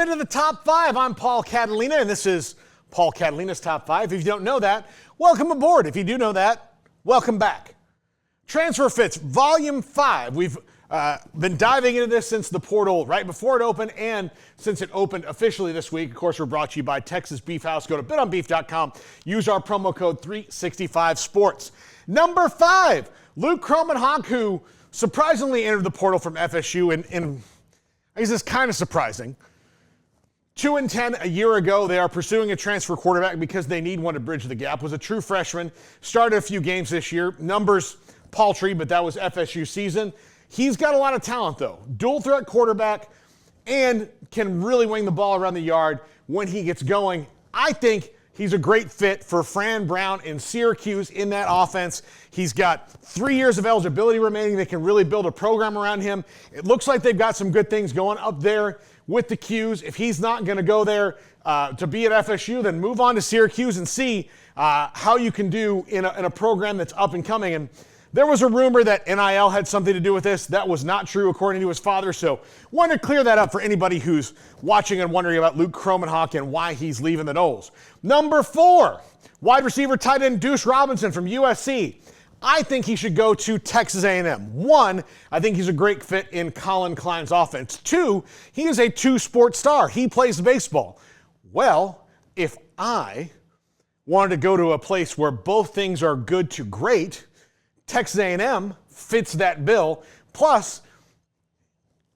into the top 5. I'm Paul Catalina, and this is Paul Catalina's Top 5. If you don't know that, welcome aboard. If you do know that, welcome back. Transfer Fits, Volume 5. We've been diving into this since the portal right before it opened and since it opened officially this week. Of course, we're brought to you by Texas Beef House. Go to bitonbeef.com. Use our promo code 365sports. Number 5, Luke Kromenhoek, who surprisingly entered the portal from FSU, and I guess it's kind of surprising. 2-10 a year ago. They are pursuing a transfer quarterback because they need one to bridge the gap. Was a true freshman, started a few games this year. Numbers paltry, but that was FSU season. He's got a lot of talent, though. Dual threat quarterback and can really wing the ball around the yard when he gets going. I think he's a great fit for Fran Brown in Syracuse in that offense. He's got 3 years of eligibility remaining. They can really build a program around him. It looks like they've got some good things going up there with the Qs. If he's not going to go there to be at FSU, then move on to Syracuse and see how you can do in a program that's up and coming. And there was a rumor that NIL had something to do with this. That was not true, according to his father. So wanted to clear that up for anybody who's watching and wondering about Luke Kromenhoek and why he's leaving the Noles. Number 4, wide receiver tight end Deuce Robinson from USC. I think he should go to Texas A&M. 1, I think he's a great fit in Colin Klein's offense. 2, he is a two-sport star. He plays baseball. Well, if I wanted to go to a place where both things are good to great, Texas A&M fits that bill. Plus,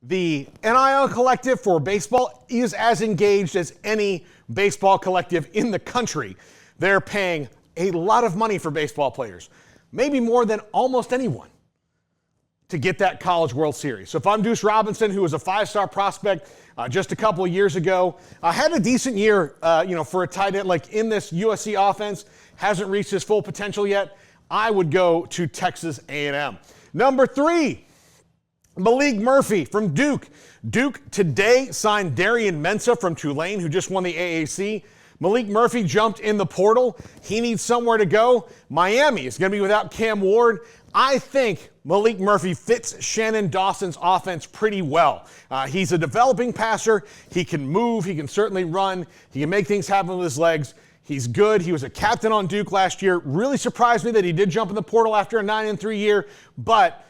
the NIL collective for baseball is as engaged as any baseball collective in the country. They're paying a lot of money for baseball players, maybe more than almost anyone, to get that College World Series. So if I'm Deuce Robinson, who was a 5-star prospect just a couple of years ago, had a decent year for a tight end like in this USC offense, hasn't reached his full potential yet, I would go to Texas A&M. Number 3, Maalik Murphy from Duke. Duke today signed Darian Mensah from Tulane, who just won the AAC. Maalik Murphy jumped in the portal. He needs somewhere to go. Miami is going to be without Cam Ward. I think Maalik Murphy fits Shannon Dawson's offense pretty well. He's a developing passer. He can move. He can certainly run. He can make things happen with his legs. He's good. He was a captain on Duke last year. Really surprised me that he did jump in the portal after a 9-3 year, but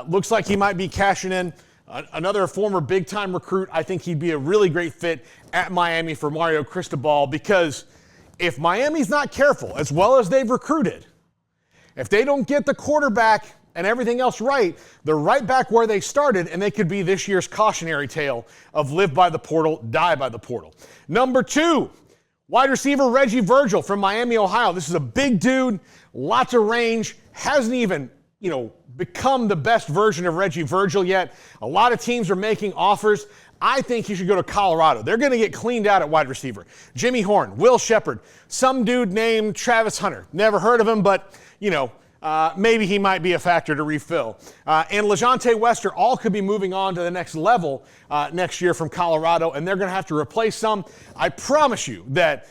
looks like he might be cashing in. Another former big-time recruit. I think he'd be a really great fit at Miami for Mario Cristobal, because if Miami's not careful, as well as they've recruited, if they don't get the quarterback and everything else right, they're right back where they started, and they could be this year's cautionary tale of live by the portal, die by the portal. Number 2, wide receiver Reggie Virgil from Miami, Ohio. This is a big dude, lots of range, hasn't even, become the best version of Reggie Virgil yet. A lot of teams are making offers. I think he should go to Colorado. They're going to get cleaned out at wide receiver. Jimmy Horn, Will Shepard, some dude named Travis Hunter. Never heard of him, but, maybe he might be a factor to refill. And LaJohntay Wester all could be moving on to the next level next year from Colorado, and they're going to have to replace some. I promise you that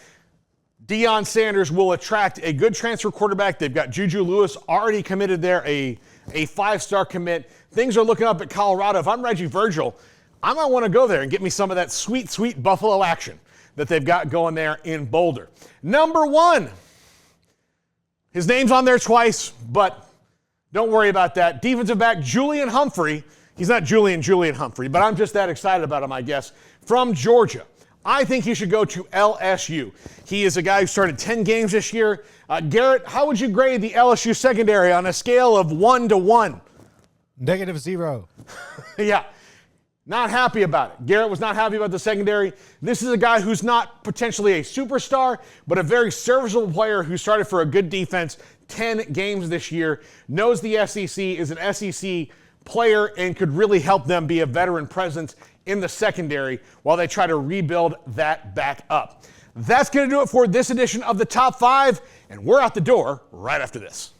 Deion Sanders will attract a good transfer quarterback. They've got Juju Lewis already committed there, a 5-star commit. Things are looking up at Colorado. If I'm Reggie Virgil, I might want to go there and get me some of that sweet, sweet Buffalo action that they've got going there in Boulder. Number 1, his name's on there twice, but don't worry about that. Defensive back Julian Humphrey. He's not Julian Humphrey, but I'm just that excited about him, I guess, from Georgia. I think he should go to LSU. He is a guy who started 10 games this year. Garrett, how would you grade the LSU secondary on a scale of 1 to 1? -0. Yeah, not happy about it. Garrett was not happy about the secondary. This is a guy who's not potentially a superstar, but a very serviceable player who started for a good defense, 10 games this year, knows the SEC, is an SEC player, and could really help them be a veteran presence in the secondary while they try to rebuild that back up. That's going to do it for this edition of the Top 5, and we're out the door right after this.